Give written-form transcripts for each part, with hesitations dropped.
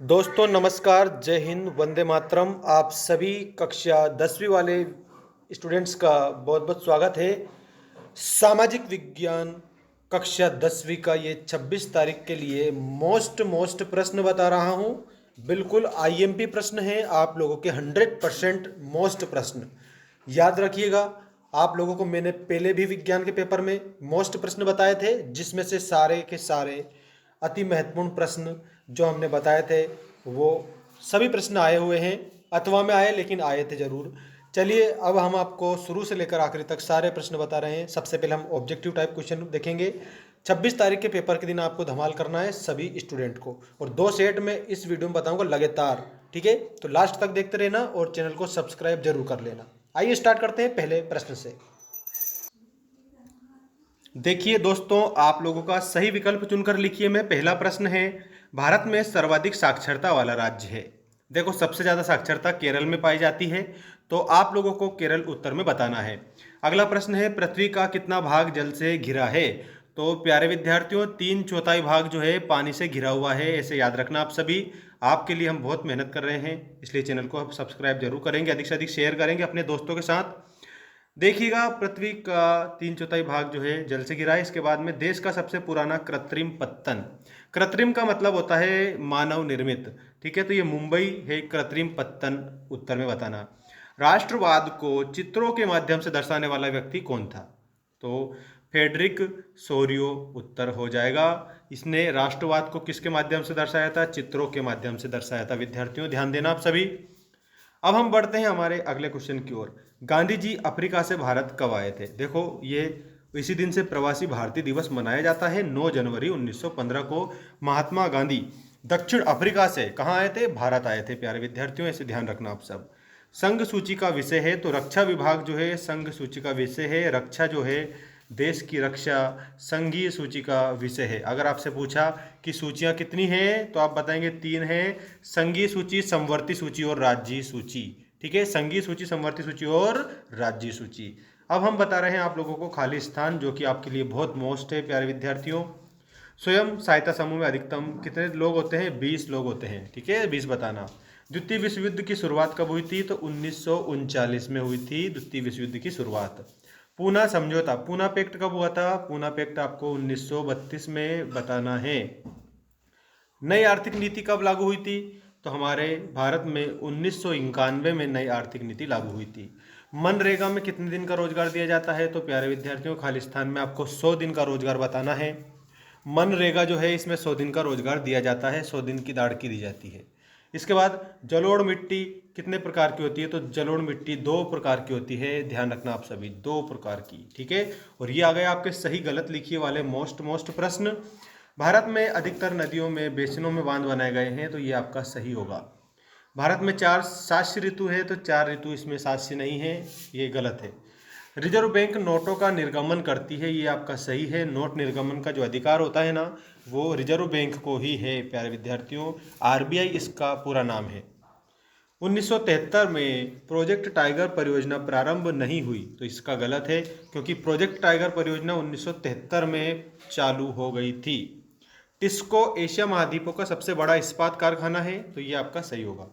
दोस्तों नमस्कार, जय हिंद, वंदे मातरम। आप सभी कक्षा 10वीं वाले स्टूडेंट्स का बहुत बहुत स्वागत है। सामाजिक विज्ञान कक्षा 10वीं का ये 26 तारीख के लिए मोस्ट प्रश्न बता रहा हूँ। बिल्कुल आईएमपी प्रश्न है, आप लोगों के 100% मोस्ट प्रश्न याद रखिएगा। आप लोगों को मैंने पहले भी विज्ञान के पेपर में मोस्ट प्रश्न बताए थे, जिसमें से सारे के सारे अति महत्वपूर्ण प्रश्न जो हमने बताए थे वो सभी प्रश्न आए हुए हैं। अथवा में आए, लेकिन आए थे जरूर। चलिए अब हम आपको शुरू से लेकर आखिरी तक सारे प्रश्न बता रहे हैं। सबसे पहले हम ऑब्जेक्टिव टाइप क्वेश्चन देखेंगे। 26 तारीख के पेपर के दिन आपको धमाल करना है सभी स्टूडेंट को, और 2 सेट में इस वीडियो में बताऊंगा लगातार। ठीक है, तो लास्ट तक देखते रहना और चैनल को सब्सक्राइब जरूर कर लेना। आइए स्टार्ट करते हैं पहले प्रश्न से। देखिए दोस्तों, आप लोगों का सही विकल्प चुनकर लिखिए। मैं पहला प्रश्न है, भारत में सर्वाधिक साक्षरता वाला राज्य है। देखो, सबसे ज़्यादा साक्षरता केरल में पाई जाती है, तो आप लोगों को केरल उत्तर में बताना है। अगला प्रश्न है, पृथ्वी का कितना भाग जल से घिरा है। तो प्यारे विद्यार्थियों, 3/4 भाग जो है पानी से घिरा हुआ है, ऐसे याद रखना आप सभी। आपके लिए हम बहुत मेहनत कर रहे हैं, इसलिए चैनल को आप सब्सक्राइब जरूर करेंगे, अधिक से अधिक शेयर करेंगे अपने दोस्तों के साथ। देखिएगा, पृथ्वी का 3/4 भाग जो है जल से घिरा है। इसके बाद में देश का सबसे पुराना कृत्रिम पत्तन, कृत्रिम का मतलब होता है मानव निर्मित। ठीक है, तो ये मुंबई है कृत्रिम पत्तन, उत्तर में बताना। राष्ट्रवाद को चित्रों के माध्यम से दर्शाने वाला व्यक्ति कौन था। तो फेडरिक सोरियो उत्तर हो जाएगा। इसने राष्ट्रवाद को किसके माध्यम से दर्शाया था, चित्रों के माध्यम से दर्शाया था। विद्यार्थियों ध्यान देना आप सभी। अब हम बढ़ते हैं हमारे अगले क्वेश्चन की ओर। गांधी जी अफ्रीका से भारत कब आए थे। देखो, ये इसी दिन से प्रवासी भारतीय दिवस मनाया जाता है। 9 जनवरी 1915 को महात्मा गांधी दक्षिण अफ्रीका से कहाँ आए थे, भारत आए थे। प्यारे विद्यार्थियों, ऐसे ध्यान रखना आप सब। संघ सूची का विषय है, तो रक्षा विभाग जो है संघ सूची का विषय है। रक्षा जो है देश की रक्षा संघीय सूची का विषय है। अगर आपसे पूछा कि सूचियां कितनी हैं, तो आप बताएंगे 3 हैं, संघीय सूची, समवर्ती सूची और राज्यीय सूची। ठीक है, संघीय सूची, समवर्ती सूची और राज्यीय सूची। अब हम बता रहे हैं आप लोगों को खाली स्थान, जो कि आपके लिए बहुत मोस्ट है प्यारे विद्यार्थियों। स्वयं सहायता समूह में अधिकतम कितने लोग होते हैं, 20 लोग होते हैं। ठीक है, 20 बताना। द्वितीय विश्व युद्ध की शुरुआत कब हुई थी, तो 1939 में हुई थी द्वितीय विश्व युद्ध की शुरुआत। पूना समझौता, पूना पैक्ट कब हुआ था, पूना पैक्ट आपको 1932 में बताना है। नई आर्थिक नीति कब लागू हुई थी, तो हमारे भारत में 1991 में नई आर्थिक नीति लागू हुई थी। मनरेगा में कितने दिन का रोजगार दिया जाता है, तो प्यारे विद्यार्थियों खालिस्तान में आपको 100 दिन का रोजगार बताना है। मनरेगा जो है इसमें 100 दिन का रोजगार दिया जाता है, 100 दिन की दाढ़की दी जाती है। इसके बाद जलोढ़ मिट्टी कितने प्रकार की होती है, तो जलोढ़ मिट्टी 2 प्रकार की होती है। ध्यान रखना आप सभी, 2 प्रकार की। ठीक है, और ये आ गए आपके सही गलत लिखिए वाले मोस्ट प्रश्न। भारत में अधिकतर नदियों में बेसिनों में बांध बनाए गए हैं, तो ये आपका सही होगा। भारत में 4 शास्य ऋतु है, तो 4 ऋतु इसमें शास्य नहीं है, ये गलत है। रिजर्व बैंक नोटों का निर्गमन करती है, ये आपका सही है। नोट निर्गमन का जो अधिकार होता है ना, वो रिजर्व बैंक को ही है प्यारे विद्यार्थियों। आरबीआई इसका पूरा नाम है। 1973 में प्रोजेक्ट टाइगर परियोजना प्रारंभ नहीं हुई, तो इसका गलत है, क्योंकि प्रोजेक्ट टाइगर परियोजना 1973 में चालू हो गई थी। टिस्को एशिया महाद्वीपों का सबसे बड़ा इस्पात कारखाना है, तो ये आपका सही होगा।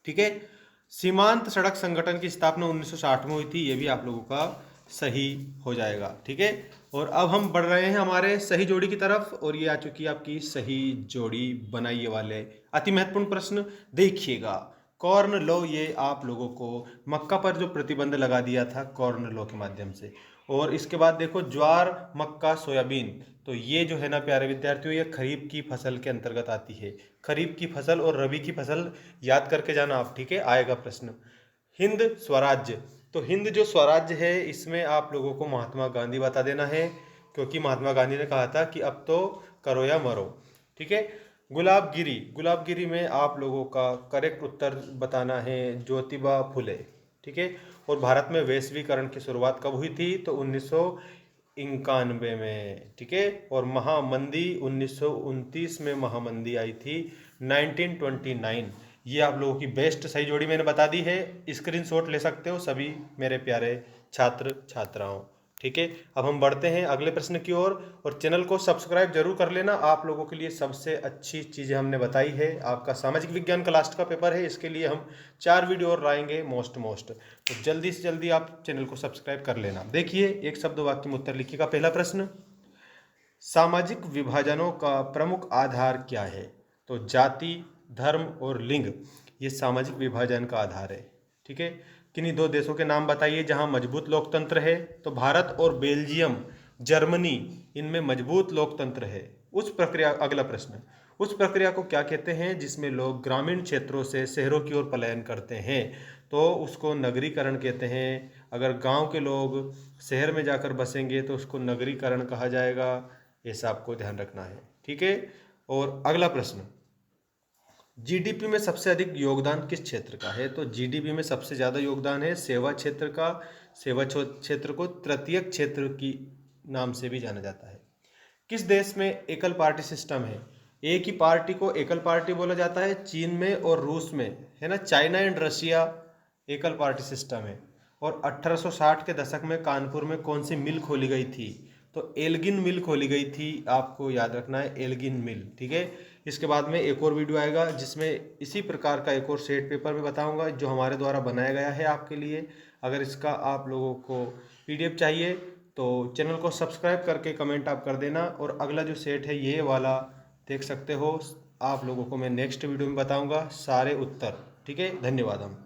ठीक है, सीमांत सड़क संगठन की स्थापना 1960 में हुई थी, ये भी आप लोगों का सही हो जाएगा। ठीक है, और अब हम बढ़ रहे हैं हमारे सही जोड़ी की तरफ, और ये आ चुकी है आपकी सही जोड़ी बनाइए वाले अति महत्वपूर्ण प्रश्न। देखिएगा, कॉर्न लॉ, ये आप लोगों को मक्का पर जो प्रतिबंध लगा दिया था कॉर्न लॉ के माध्यम से। और इसके बाद देखो, ज्वार, मक्का, सोयाबीन, तो ये जो है ना प्यारे विद्यार्थियों, ये खरीफ की फसल के अंतर्गत आती है। खरीफ की फसल और रबी की फसल याद करके जाना आप। ठीक है, आएगा प्रश्न। हिंद स्वराज्य, तो हिंद जो स्वराज्य है इसमें आप लोगों को महात्मा गांधी बता देना है, क्योंकि महात्मा गांधी ने कहा था कि अब तो करो या मरो। ठीक है, गुलाबगिरी, गुलाबगिरी में आप लोगों का करेक्ट उत्तर बताना है ज्योतिबा फुले। ठीक है, और भारत में वैश्वीकरण की शुरुआत कब हुई थी, तो 1991 में। ठीक है, और महामंदी 1929 में महामंदी आई थी, 1929। ये आप लोगों की बेस्ट सही जोड़ी मैंने बता दी है। स्क्रीनशॉट ले सकते हो सभी मेरे प्यारे छात्र छात्राओं। ठीक है, अब हम बढ़ते हैं अगले प्रश्न की ओर। और चैनल को सब्सक्राइब जरूर कर लेना। आप लोगों के लिए सबसे अच्छी चीज़ें हमने बताई है। आपका सामाजिक विज्ञान का लास्ट का पेपर है, इसके लिए हम 4 वीडियो और लाएंगे मोस्ट। तो जल्दी से जल्दी आप चैनल को सब्सक्राइब कर लेना। देखिए, एक शब्द वाक्य में उत्तर लिखिएगा। पहला प्रश्न, सामाजिक विभाजनों का प्रमुख आधार क्या है? तो जाति, धर्म और लिंग ये सामाजिक विभाजन का आधार है। ठीक है, किन्हीं 2 देशों के नाम बताइए जहां मजबूत लोकतंत्र है। तो भारत और बेल्जियम, जर्मनी, इनमें मजबूत लोकतंत्र है। उस प्रक्रिया, अगला प्रश्न, उस प्रक्रिया को क्या कहते हैं जिसमें लोग ग्रामीण क्षेत्रों से शहरों की ओर पलायन करते हैं? तो उसको नगरीकरण कहते हैं। अगर गांव के लोग शहर में जाकर बसेंगे तो उसको नगरीकरण कहा जाएगा। ऐसा आपको ध्यान रखना है। ठीक है, और अगला प्रश्न, जीडीपी में सबसे अधिक योगदान किस क्षेत्र का है? तो जीडीपी में सबसे ज़्यादा योगदान है सेवा क्षेत्र का। सेवा क्षेत्र को तृतीयक क्षेत्र की नाम से भी जाना जाता है। किस देश में एकल पार्टी सिस्टम है? एक ही पार्टी को एकल पार्टी बोला जाता है। चीन में और रूस में, है ना, चाइना एंड रशिया एकल पार्टी सिस्टम है। और 1860 के दशक में कानपुर में कौन सी मिल खोली गई थी? तो एल्गिन मिल खोली गई थी। आपको याद रखना है, एल्गिन मिल। ठीक है, इसके बाद में एक और वीडियो आएगा जिसमें इसी प्रकार का एक और सेट पेपर में बताऊंगा जो हमारे द्वारा बनाया गया है आपके लिए। अगर इसका आप लोगों को पीडीएफ चाहिए तो चैनल को सब्सक्राइब करके कमेंट आप कर देना। और अगला जो सेट है ये वाला देख सकते हो। आप लोगों को मैं नेक्स्ट वीडियो में बताऊंगा सारे उत्तर। ठीक है, धन्यवाद। हम